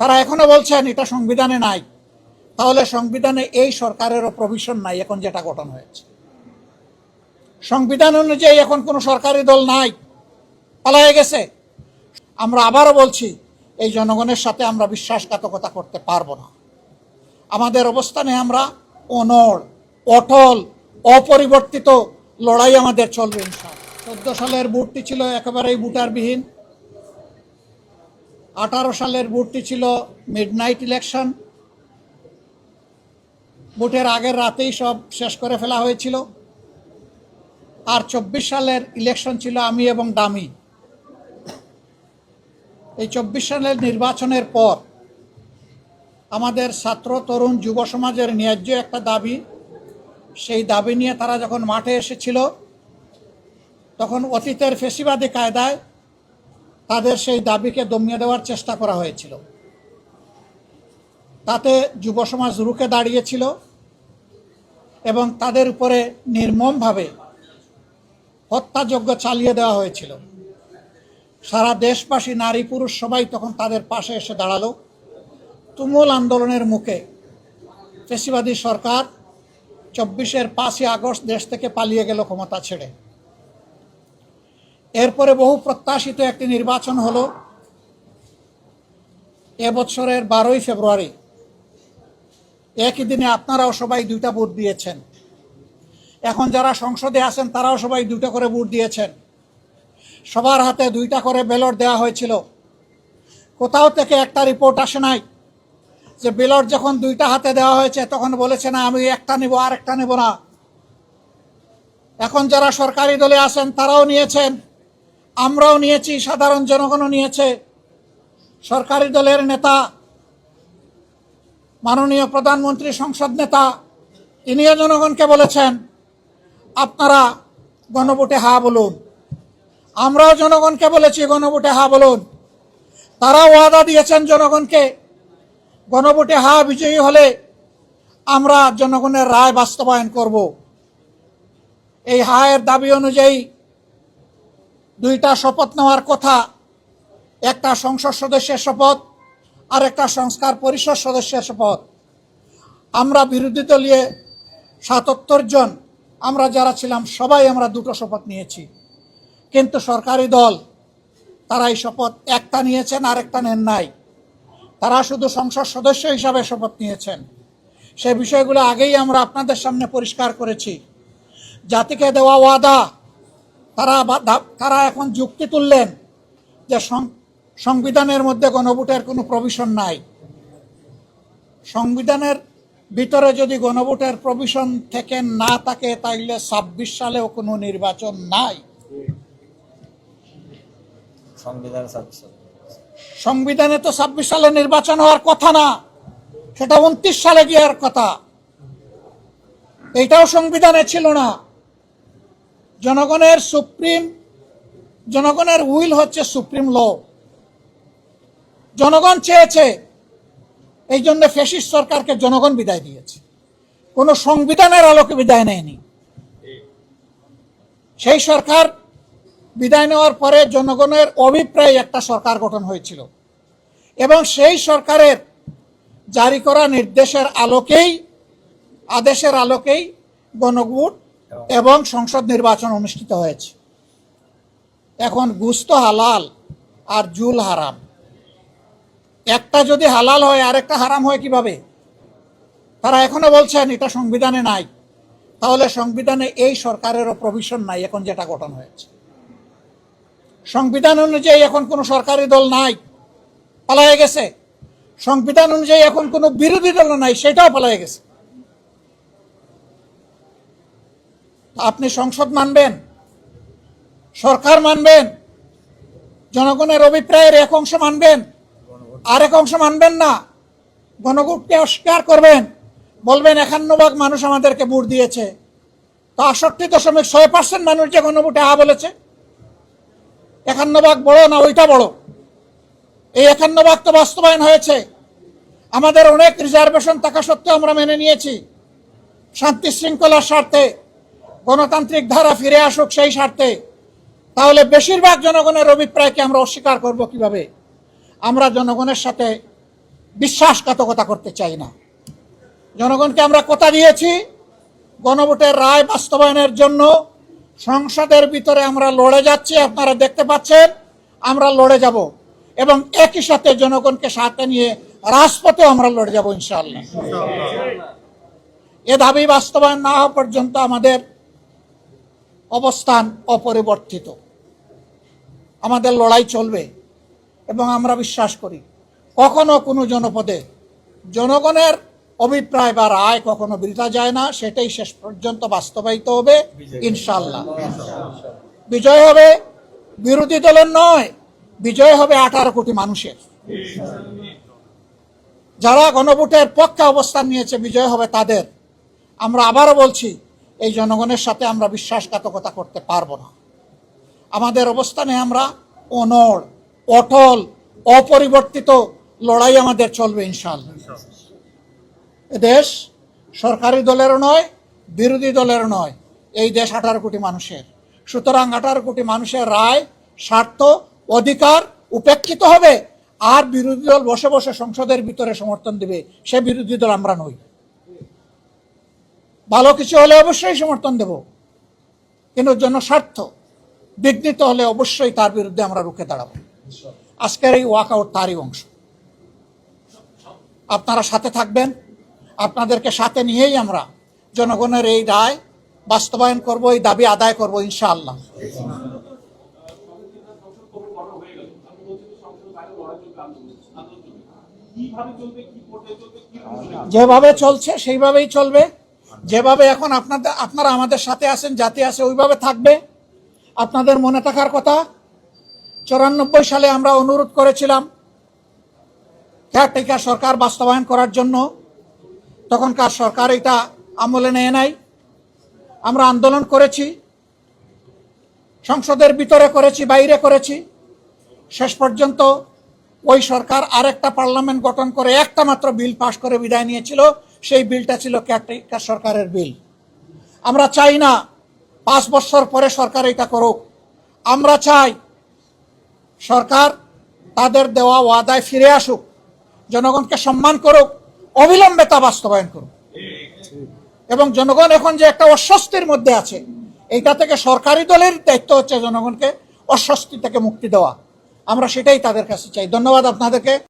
তারা এখনো বলছেন এটা সংবিধানে নাই, তাহলে সংবিধানে এই সরকারেরও প্রভিশন নাই এখন যেটা গঠন হয়েছে। সংবিধান অনুযায়ী এখন কোনো সরকারি দল নাই, পালায়ে গেছে। আমরা আবারও বলছি, এই জনগণের সাথে আমরা বিশ্বাসঘাতকতা করতে পারবো না। আমাদের অবস্থানে আমরা অনড়, অটল, অপরিবর্তিত লড়াই আমাদের চলবে ইনশাআল্লাহ। 14 সালের ভোটটি ছিল একেবারেই ভোটারবিহীন। 18 সালের ভোটটি ছিল মিডনাইট ইলেকশন। ভোটের আগের রাতেই সব শেষ করে ফেলা হয়েছিল। আর 24 সালের ইলেকশন ছিল আমি এবং ডামি। এই 24 সালের নির্বাচনের পর আমাদের ছাত্র, তরুণ, যুব সমাজের ন্যায্য একটা দাবি, সেই দাবি নিয়ে তারা যখন মাঠে এসেছিল, তখন অতীতের ফেসিবাদী কায়দায় তাদের সেই দাবিকে দমিয়ে দেওয়ার চেষ্টা করা হয়েছিল। তাতে যুব সমাজ রুখে দাঁড়িয়েছিল এবং তাদের উপরে নির্মমভাবে হত্যাযজ্ঞ চালিয়ে দেওয়া হয়েছিল। সারা দেশবাসী, নারী পুরুষ সবাই তখন তাদের পাশে এসে দাঁড়ালো। তুমুল আন্দোলনের মুখে ফেসিবাদী সরকার 24-এর 5ই আগস্ট দেশ থেকে পালিয়ে গেল ক্ষমতা ছেড়ে। এরপরে বহু প্রত্যাশিত একটি নির্বাচন হলো এবছরের 12ই ফেব্রুয়ারি। একই দিনে আপনারাও সবাই 2টা ভোট দিয়েছেন। এখন যারা সংসদে আছেন তারাও সবাই 2টা করে ভোট দিয়েছেন। সবার হাতে 2টা করে ব্যালট দেওয়া হয়েছিল। কোথাও থেকে একটা রিপোর্ট আসে নাই যে ব্যালট যখন 2টা হাতে দেওয়া হয়েছে তখন বলেছে না আমি একটা নেব আর একটা নেব না। এখন যারা সরকারি দলে আছেন তারাও নিয়েছেন, আমরাও নিয়েছি, সাধারণ জনগণও নিয়েছে। সরকারি দলের নেতা, মাননীয় প্রধানমন্ত্রী, সংসদ নেতা, তিনিও জনগণকে বলেছেন আপনারা গণভোটে হা বলুন। আমরাও জনগণকে বলেছি গণভোটে হা বলুন। তারাও ওয়াদা দিয়েছেন জনগণকে, গণভোটে হা বিজয়ী হলে আমরা জনগণের রায় বাস্তবায়ন করব। এই হায়ের দাবি অনুযায়ী 2টা শপথ নেওয়ার কথা, একটা সংসদ সদস্যের শপথ আর একটা সংস্কার পরিষদ সদস্যের শপথ। আমরা বিরোধী দলীয় 77 জন আমরা যারা ছিলাম সবাই আমরা 2টো শপথ নিয়েছি, কিন্তু সরকারি দল তারা এই শপথ একটা নিয়েছেন আর একটা নেন নাই। তারা শুধু সংসদ সদস্য হিসাবে শপথ নিয়েছেন। সেই বিষয়গুলো আগেই আমরা আপনাদের সামনে পরিষ্কার করেছি। জাতিকে দেওয়া ওয়াদা তারা এখন যুক্তি তুললেন যে সংবিধানের মধ্যে গণভোটের কোনো প্রভিশন নাই। সংবিধানের ভিতরে যদি গণভোটের প্রভিশন থেকে না থাকে তাইলে 26 সালেও কোনো নির্বাচন নাই। সংবিধানে তো 26 সালে নির্বাচন হওয়ার কথা না, সেটা 29 সালে গিয়ার কথা। এইটাও সংবিধানে ছিল না। জনগণের উইল হচ্ছে সুপ্রিম ল। জনগণ চেয়েছে, এই জন্য ফ্যাসিস্ট সরকারকে জনগণ বিদায় দিয়েছে, কোনো সংবিধানের আলোকে বিদায় নেয়নি। সেই সরকার বিদায় নেওয়ার পরে জনগণের অভিপ্রায়ে একটা সরকার গঠন হয়েছিল এবং সেই সরকারের জারি করা নির্দেশের আদেশের আলোকেই গণভোট এবং সংসদ নির্বাচন অনুষ্ঠিত হয়েছে। এখন গুস্ত হালাল আর জুল হারাম। একটা যদি হালাল হয় আরেকটা হারাম হয় কিভাবে? তারা এখনো বলছেন এটা সংবিধানে নাই, তাহলে সংবিধানে এই সরকারেরও প্রভিশন নাই এখন যেটা গঠন হয়েছে। সংবিধান অনুযায়ী এখন কোনো সরকারি দল নাই, পালায়ে গেছে। সংবিধান অনুযায়ী এখন কোনো বিরোধী দল নাই, সেটাও পালায়ে গেছে। আপনি সংসদ মানবেন, সরকার মানবেন, জনগণের অভিপ্রায়ের এক অংশ মানবেন, আরেক অংশ মানবেন না। গণভোটকে অস্বীকার করবেন, বলবেন 51% মানুষ আমাদেরকে ভোট দিয়েছে। তো 68.6% মানুষ যে গণভোটে হা বলেছে, 51% বড় না ওইটা বড়? এই 51% তো বাস্তবায়ন হয়েছে। আমাদের অনেক রিজার্ভেশন থাকা সত্ত্বেও আমরা মেনে নিয়েছি, শান্তি শৃঙ্খলার স্বার্থে, গণতান্ত্রিক ধারা ফিরে আসুক সেই স্বার্থে। তাহলে বেশিরভাগ জনগণের অভিপ্রায়কে আমরা অস্বীকার করব কিভাবে? আমরা জনগণের সাথে বিশ্বাসঘাতকতা করতে চাই না। জনগণকে আমরা কথা দিয়েছি, গণভোটের রায় বাস্তবায়নের জন্য সংসদের ভিতরে আমরা লড়ে যাচ্ছি। আপনারা দেখতে পাচ্ছেন আমরা লড়ে যাব এবং একই সাথে জনগণকে সাথে নিয়ে রাজপথে আমরা লড়ে যাব ইনশাআল্লাহ। এ দাবি বাস্তবায়ন না হওয়া পর্যন্ত আমাদের অবস্থান অপরিবর্তিত, আমাদের লড়াই চলবে এবং আমরা বিশ্বাস করি কখনো কোনো জনপদে জনগণের অভিপ্রায় বা রায় কখনো বৃথা যায় না, সেটাই শেষ পর্যন্ত বাস্তবায়িত হবে ইনশাআল্লাহ। বিজয় হবে বিরোধী দলের নয়, বিজয় হবে 18 কোটি মানুষের। যারা গণভোটের পক্ষে অবস্থান নিয়েছে বিজয় হবে তাদের। আমরা আবারও বলছি, এই জনগণের সাথে আমরা বিশ্বাসঘাতকতা করতে পারবো না। আমাদের অবস্থানে আমরা অনড়, অটল, অপরিবর্তিত লড়াই আমাদের চলবে ইনশাআল্লাহ। দেশ সরকারি দলেরও নয়, বিরোধী দলেরও নয়, এই দেশ 18 কোটি মানুষের। সুতরাং 18 কোটি মানুষের রায়, স্বার্থ, অধিকার উপেক্ষিত হবে আর বিরোধী দল বসে বসে সংসদের ভিতরে সমর্থন দিবে, সে বিরোধী দল আমরা নই। ভালো কিছু হলে অবশ্যই সমর্থন দেব, কিন্তু জনস্বার্থ বিঘ্নিত হলে অবশ্যই তার বিরুদ্ধে আমরা রুখে দাঁড়াবো। আজকের এই ওয়াকআউট তারই অংশ। আপনারা সাথে থাকবেন, আপনাদেরকে সাথে নিয়েই আমরা জনগণের এই রায় বাস্তবায়ন করব, এই দাবি আদায় করব ইনশাআল্লাহ। যেভাবে চলছে সেইভাবেই চলবে, যেভাবে এখন আপনারা আমাদের সাথে আছেন, জাতি আছে, ওইভাবে থাকবে। আপনাদের মনে থাকার কথা, 94 সালে আমরা অনুরোধ করেছিলাম কেয়ারটেকার সরকার বাস্তবায়ন করার জন্য। তখনকার সরকার এটা আমলে নেয় নাই। আমরা আন্দোলন করেছি, সংসদের ভিতরে করেছি, বাইরে করেছি। শেষ পর্যন্ত ওই সরকার আরেকটা পার্লামেন্ট গঠন করে একটা মাত্র বিল পাশ করে বিদায় নিয়েছিল। সেই বিলটা ছিল কেয়ারটেকার সরকারের বিল। আমরা চাই না 5 বছর পরে সরকার এটা করুক। আমরা চাই সরকার তাদের দেওয়া ওয়াদায় ফিরে আসুক, জনগণকে সম্মান করুক, অবিলম্বে তা বাস্তবায়ন করুক। এবং জনগণ এখন যে একটা অস্বস্তির মধ্যে আছে, এইটা থেকে সরকারি দলের দায়িত্ব হচ্ছে জনগণকে অস্বস্তি থেকে মুক্তি দেওয়া। আমরা সেটাই তাদের কাছে চাই। ধন্যবাদ আপনাদেরকে।